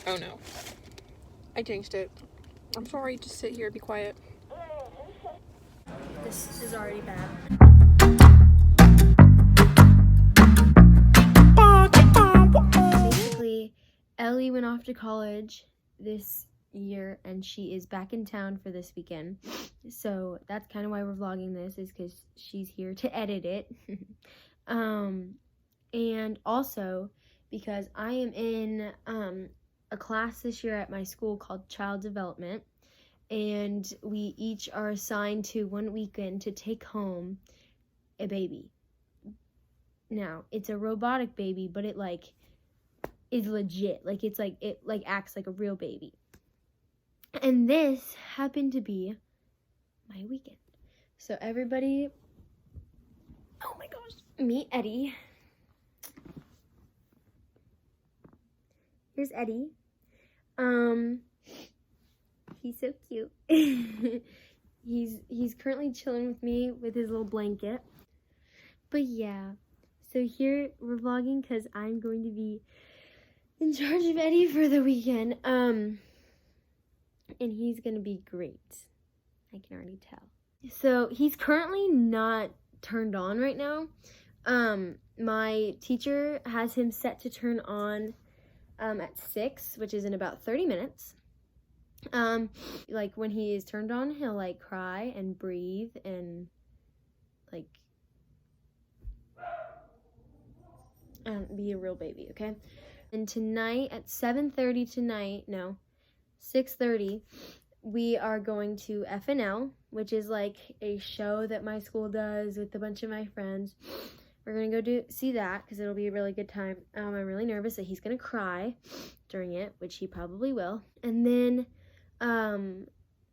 Oh no. I changed it. I'm sorry, just sit here, be quiet. This is already bad. Basically, Ellie went off to college this year and she is back in town for this weekend. So that's kind of why we're vlogging this, is because she's here to edit it. And also because I am in a class this year at my school called Child Development, and we each are assigned to one weekend to take home a baby. Now, it's a robotic baby, but it is legit. It acts like a real baby. And this happened to be my weekend. So everybody, oh my gosh, meet Eddie. Here's Eddie. He's so cute. He's currently chilling with me with his little blanket. But yeah, so here we're vlogging because I'm going to be in charge of Eddie for the weekend. And he's gonna be great. I can already tell. So he's currently not turned on right now. My teacher has him set to turn on at 6, which is in about 30 minutes. Like when he is turned on, he'll like cry and breathe and be a real baby, okay? And tonight at 7:30 tonight, no, 6:30, we are going to FNL, which is like a show that my school does with a bunch of my friends. We're gonna go see that because it'll be a really good time. I'm really nervous that he's gonna cry during it, which he probably will. And then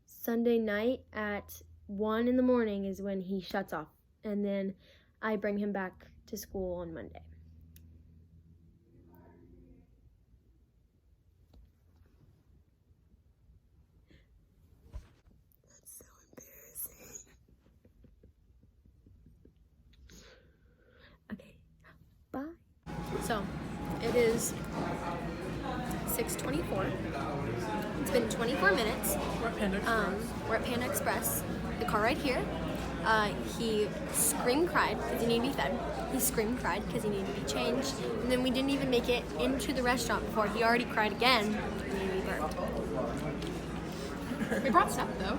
Sunday night at 1 in the morning is when he shuts off, and then I bring him back to school on Monday. That's so embarrassing. Okay, bye. So, it is 6:24. It's been 24 minutes. We're at Panda Express. We're at Panda Express. The car right here. He screamed, cried because he needed to be fed. He screamed, cried because he needed to be changed. And then we didn't even make it into the restaurant before he already cried again. He needed to be burped. We brought stuff though.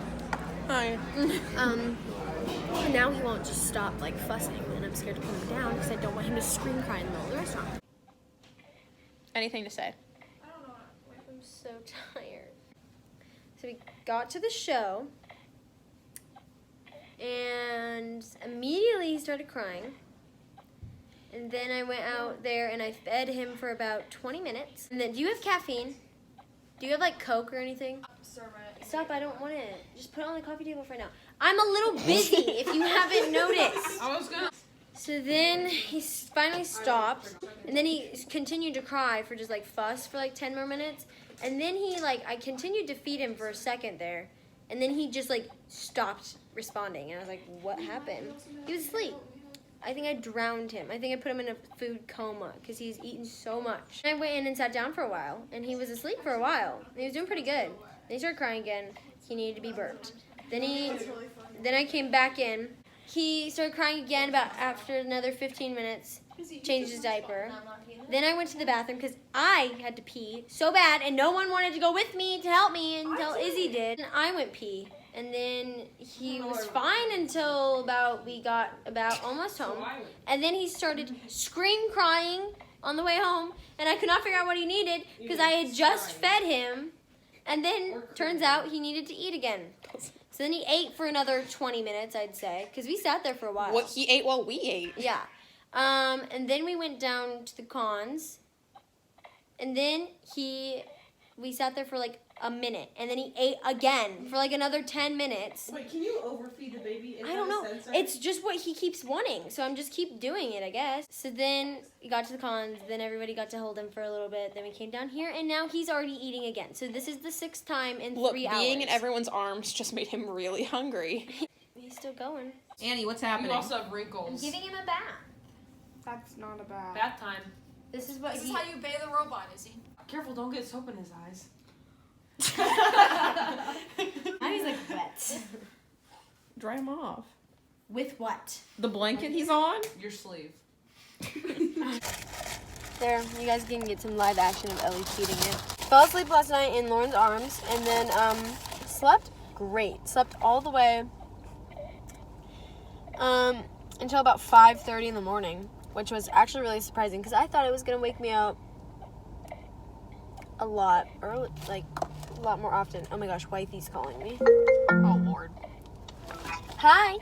Hi. And now he won't just stop like fussing, and I'm scared to put him down because I don't want him to scream, cry in the middle of the restaurant. Anything to say? I don't know. I'm so tired. So we got to the show, and immediately he started crying. And then I went out there and I fed him for about 20 minutes. And then, do you have caffeine? Do you have like Coke or anything? Stop, I don't want it. Just put it on the coffee table for now. I'm a little busy if you haven't noticed. I was gonna. So then he finally stopped, and then he continued to cry for just like fuss for like 10 more minutes. And then I continued to feed him for a second there, and then he just like stopped responding. And I was like, what happened? He was asleep. I think I drowned him. I think I put him in a food coma because he's eaten so much. I went in and sat down for a while, and he was asleep for a while. And he was doing pretty good. Then he started crying again. He needed to be burped. Then I came back in. He started crying again about after another 15 minutes. Changed his diaper. Then I went to the bathroom because I had to pee so bad, and no one wanted to go with me to help me until Izzy did. And I went pee. And then he was fine until we got almost home. And then he started crying on the way home, and I could not figure out what he needed because I had just fed him. And then turns out he needed to eat again. So then he ate for another 20 minutes, I'd say, because we sat there for a while. What, he ate while we ate? Yeah. And then we went down to the cons, and then we sat there for like a minute, and then he ate again for like another 10 minutes. Wait, can you overfeed the baby? I don't know. It's just what he keeps wanting, so I'm just keep doing it, I guess. So then we got to the cons, then everybody got to hold him for a little bit, then we came down here, and now he's already eating again. So this is the 6th time in 3 hours. Being in everyone's arms just made him really hungry. He's still going. Annie, what's happening? You also have I'm wrinkles. giving him a bath. That's not a bad. Bath time. This is what This is how you bathe a robot, Izzy. Careful, don't get soap in his eyes. Now he's like wet. Dry him off. With what? The blanket he's on? Your sleeve. There, you guys can get some live action of Ellie feeding it. Fell asleep last night in Lauren's arms and then slept great. Slept all the way until about 5:30 in the morning, which was actually really surprising because I thought it was gonna wake me up a lot early, like a lot more often. Oh my gosh, wifey's calling me. Oh, Lord. Hi.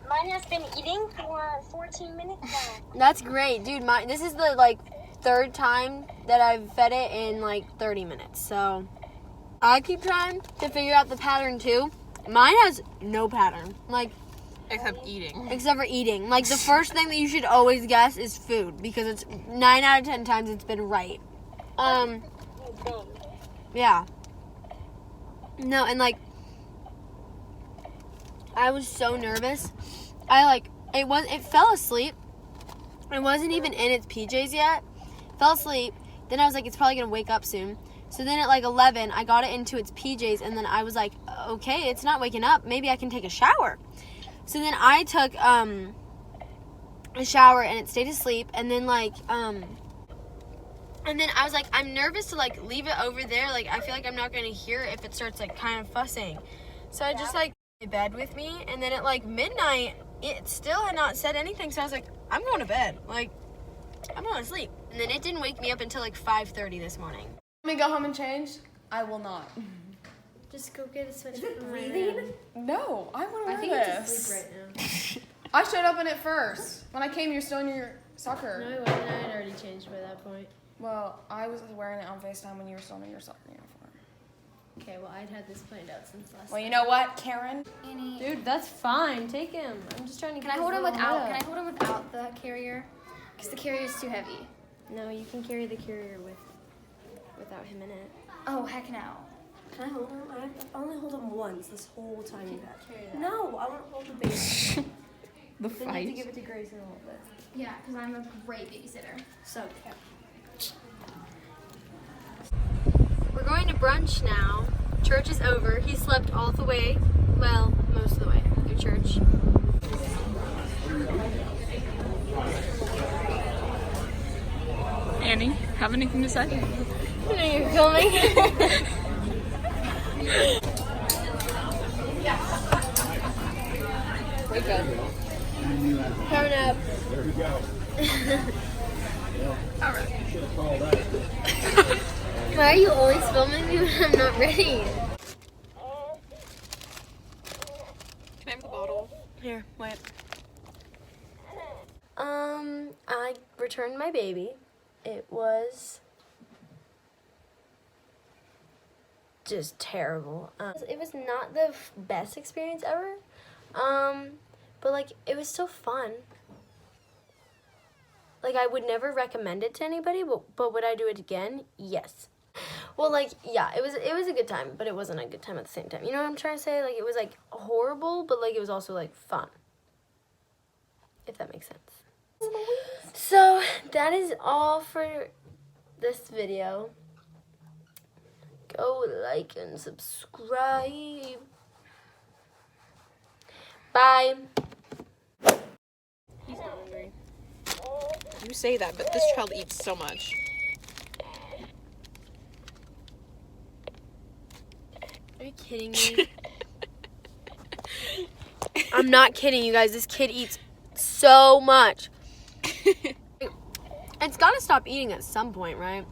Mine has been eating for 14 minutes now. That's great, dude. This is the like third time that I've fed it in like 30 minutes. So I keep trying to figure out the pattern too. Mine has no pattern, like Except eating. except for eating. Like the first thing that you should always guess is food because it's 9 out of 10 times it's been right. Yeah. No, and like I was so nervous. It fell asleep. It wasn't even in its PJs yet. Fell asleep. Then I was like, it's probably gonna wake up soon. So then at like 11, I got it into its PJs, and then I was like, okay, it's not waking up. Maybe I can take a shower. So then I took a shower, and it stayed asleep. And then and then I was like, I'm nervous to like leave it over there. Like I feel like I'm not gonna hear it if it starts like kind of fussing. So I just like in bed with me, and then at like midnight, it still had not said anything. So I was like, I'm going to bed. Like I'm going to sleep. And then it didn't wake me up until like 5:30 this morning. Let me go home and change. I will not. Just go get a switch. Is it breathing? No, I want to I wear think this. it's asleep right now. I showed up in it first. When I came, you're still in your soccer. No, I wasn't. I had already changed by that point. Well, I was wearing it on FaceTime when you were still in your soccer uniform. Okay, well, I'd had this planned out since last Well, you know what, Karen? Annie, Dude, that's fine. Take him. I'm just trying to can get I hold his him little without? head Can I up. hold him without the carrier? Because the carrier is too heavy. No, you can carry the carrier without him in it. Oh heck no. Can I hold him? I only hold him once this whole time you've had. Carry that. No, I want to hold the baby. The Then you have to fight. give it to Grace in a little bit. Yeah, because I'm a great babysitter. So, We're going to brunch now. Church is over. He slept all the way, well, most of the way through church. Annie, have anything to say? You know you're filming. Wake up. Coming up. Alright. Why are you always filming me when I'm not ready? Can I have the bottle? Here, wait. I returned my baby. It was just terrible. It was not the best experience ever. But like it was still fun. Like I would never recommend it to anybody, but would I do it again? Yes. Well, like yeah, it was a good time, but it wasn't a good time at the same time. You know what I'm trying to say? Like it was like horrible, but like it was also like fun. If that makes sense. So that is all for this video. Go like and subscribe. Bye. He's not hungry. You say that, but this child eats so much. Are you kidding me? I'm not kidding you guys. This kid eats so much. It's gotta stop eating at some point, right?